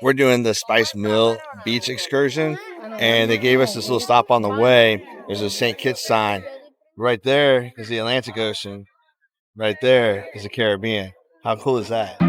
we're doing the Spice Mill Beach excursion, and they gave us this little stop on the way. There's a St Kitts sign. Right there is the Atlantic Ocean. Right there is the Caribbean. How cool is that?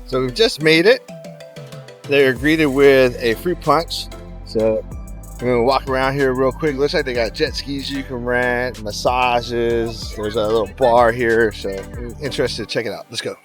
So we've just made it. They're greeted with a fruit punch. So we're gonna walk around here real quick. Looks like they got jet skis you can rent, massages. There's a little bar here. So if you're interested, check it out. Let's go.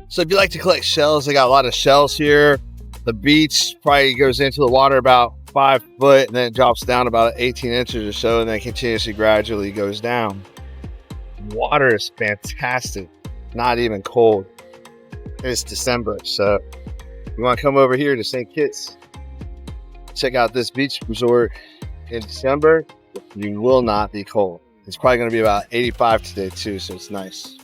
So if you like to collect shells, they got a lot of shells here. The beach probably goes into the water about 5 foot and then it drops down about 18 inches or so, and then continuously gradually goes down. Water is fantastic, not even cold. It's December, so if you want to come over here to St. Kitts, check out this beach resort in December. You will not be cold. It's probably going to be about 85 today too, so it's nice.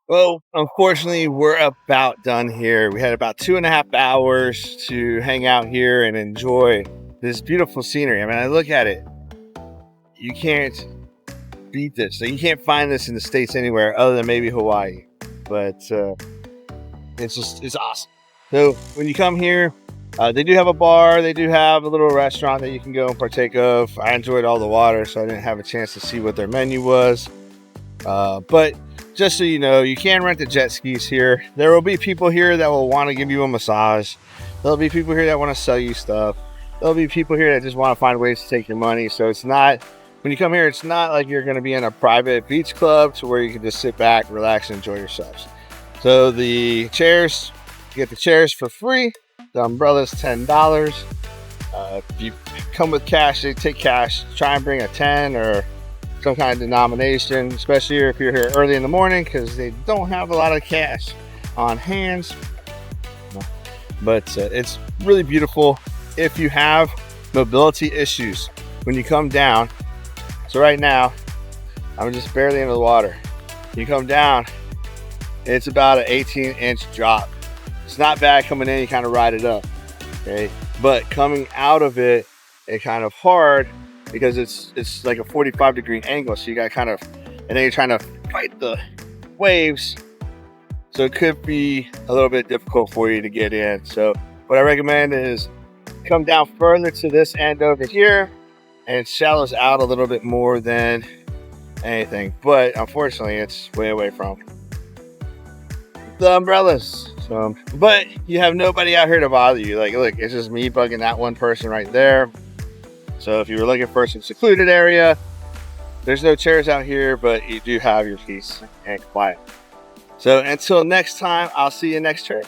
Well, unfortunately, we're about done here. We had about 2.5 hours to hang out here and enjoy this beautiful scenery. I mean, I look at it, you can't beat this. So you can't find this in the States anywhere other than maybe Hawaii. But it's awesome. So when you come here, they do have a bar. They do have a little restaurant that you can go and partake of. I enjoyed all the water, so I didn't have a chance to see what their menu was. But just so you know, you can rent the jet skis here. There will be people here that will want to give you a massage. There'll be people here that want to sell you stuff. There'll be people here that just want to find ways to take your money. So it's not, when you come here, it's not like you're going to be in a private beach club to where you can just sit back, relax, and enjoy yourselves. So the chairs, you get the chairs for free. The umbrella's $10. If you come with cash, they take cash. Try and bring a 10 or some kind of denomination, especially if you're here early in the morning, because they don't have a lot of cash on hands. But it's really beautiful if you have mobility issues when you come down. So right now, I'm just barely into the water. You come down, it's about an 18-inch drop. It's not bad coming in, you kind of ride it up, okay? But coming out of it, it's kind of hard because it's like a 45-degree angle. So you got kind of, and then you're trying to fight the waves. So it could be a little bit difficult for you to get in. So what I recommend is come down further to this end over here, and it shallows out a little bit more than anything. But unfortunately, it's way away from the umbrellas. So, but you have nobody out here to bother you. Like, look, it's just me bugging that one person right there. So if you were looking for some secluded area, there's no chairs out here, but you do have your peace and quiet. So until next time, I'll see you next trip.